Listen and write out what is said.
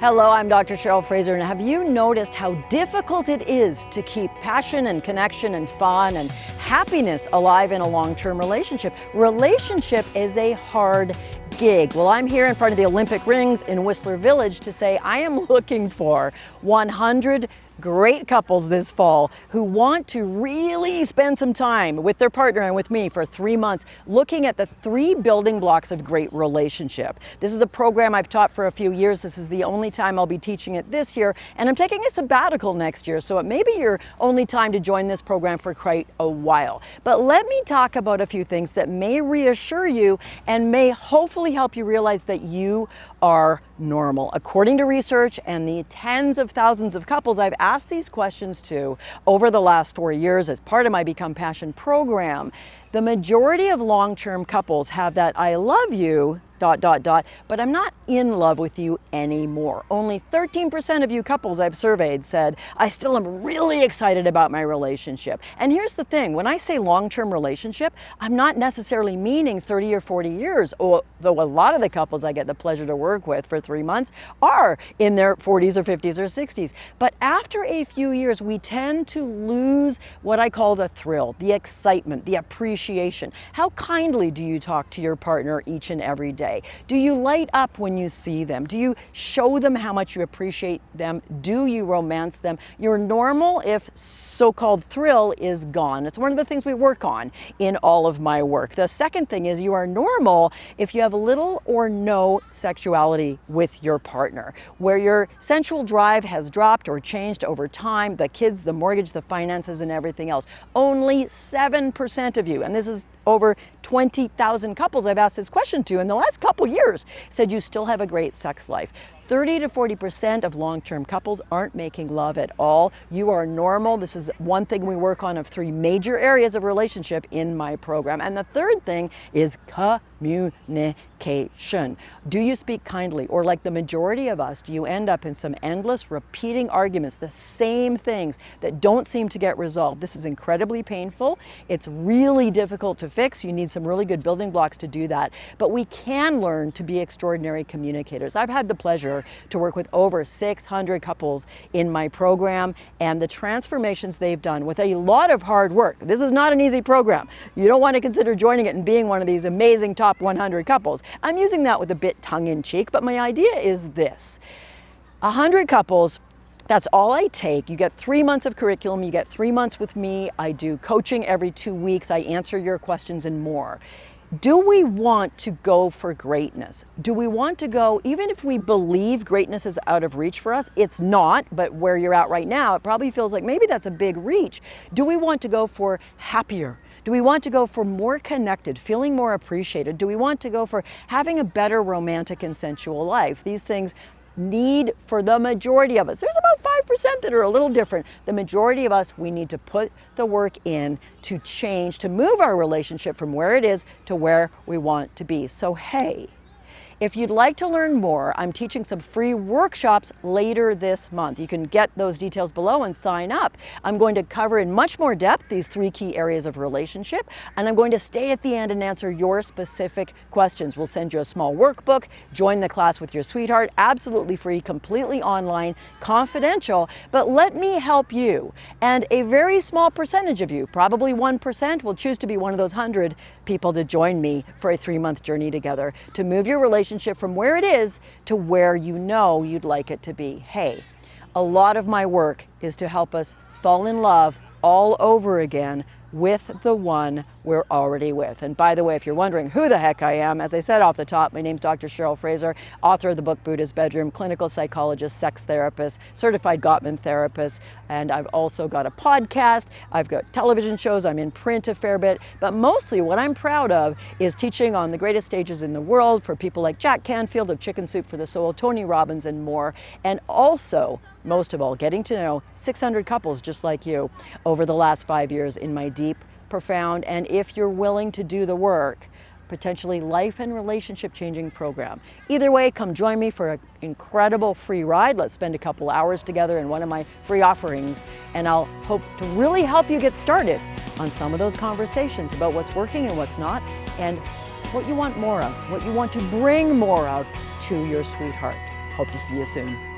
Hello, I'm Dr. Cheryl Fraser, and have you noticed how difficult it is to keep passion and connection and fun and happiness alive in a long-term relationship? Relationship is a hard gig. Well, I'm here in front of the Olympic rings in Whistler Village to say I am looking for 100 great couples this fall who want to really spend some time with their partner and with me for 3 months looking at the 3 building blocks of great relationship. This is a program I've taught for a few years. This is the only time I'll be teaching it this year, and I'm taking a sabbatical next year, so it may be your only time to join this program for quite a while. But let me talk about a few things that may reassure you and may hopefully help you realize that you are normal. According to research and the tens of thousands of couples I've asked these questions to over the last 4 years as part of my Become Passion program, the majority of long-term couples have that I love you, ... but I'm not in love with you anymore. Only 13% of you couples I've surveyed said, I still am really excited about my relationship. And here's the thing, when I say long-term relationship, I'm not necessarily meaning 30 or 40 years, though a lot of the couples I get the pleasure to work with for 3 months are in their 40s or 50s or 60s. But after a few years, we tend to lose what I call the thrill, the excitement, the appreciation. How kindly do you talk to your partner each and every day? Do you light up when you see them? Do you show them how much you appreciate them? Do you romance them? Your normal, if so-called thrill, is gone. It's one of the things we work on in all of my work. The second thing is you are normal if you have little or no sexuality with your partner, where your sensual drive has dropped or changed over time, the kids, the mortgage, the finances, and everything else. Only 7% of you, and this is over 20,000 couples I've asked this question to in the last couple years, said you still have a great sex life. 30 to 40% of long-term couples aren't making love at all. You are normal. This is one thing we work on of 3 major areas of relationship in my program. And the third thing is communication. Do you speak kindly? Or like the majority of us, do you end up in some endless repeating arguments, the same things that don't seem to get resolved? This is incredibly painful. It's really difficult to fix. You need some really good building blocks to do that. But we can learn to be extraordinary communicators. I've had the pleasure to work with over 600 couples in my program, and the transformations they've done with a lot of hard work. This is not an easy program. You don't want to consider joining it and being one of these amazing top 100 couples. I'm using that with a bit tongue-in-cheek, but my idea is this. 100 couples, that's all I take. You get 3 months of curriculum, you get 3 months with me. I do coaching every 2 weeks. I answer your questions and more. Do we want to go for greatness? Do we want to go, even if we believe greatness is out of reach for us? It's not, but where you're at right now, it probably feels like maybe that's a big reach. Do we want to go for happier? Do we want to go for more connected, feeling more appreciated? Do we want to go for having a better romantic and sensual life? These things need for the majority of us. There's about 5% that are a little different. The majority of us, we need to put the work in to change, to move our relationship from where it is to where we want to be. So hey, if you'd like to learn more, I'm teaching some free workshops later this month. You can get those details below and sign up. I'm going to cover in much more depth these 3 key areas of relationship, and I'm going to stay at the end and answer your specific questions. We'll send you a small workbook, join the class with your sweetheart, absolutely free, completely online, confidential, but let me help you. And a very small percentage of you, probably 1%, will choose to be one of those 100 people to join me for a 3-month journey together to move your relationship from where it is to where you know you'd like it to be. Hey, a lot of my work is to help us fall in love all over again with the one we're already with. And by the way, if you're wondering who the heck I am, as I said off the top, my name's Dr. Cheryl Fraser, author of the book Buddha's Bedroom, clinical psychologist, sex therapist, certified Gottman therapist, and I've also got a podcast, I've got television shows, I'm in print a fair bit, but mostly what I'm proud of is teaching on the greatest stages in the world for people like Jack Canfield of Chicken Soup for the Soul, Tony Robbins, and more, and also, most of all, getting to know 600 couples just like you over the last 5 years in my deep, profound, and if you're willing to do the work, potentially life and relationship changing program. Either way, come join me for an incredible free ride. Let's spend a couple hours together in one of my free offerings, and I'll hope to really help you get started on some of those conversations about what's working and what's not, and what you want more of, what you want to bring more of to your sweetheart. Hope to see you soon.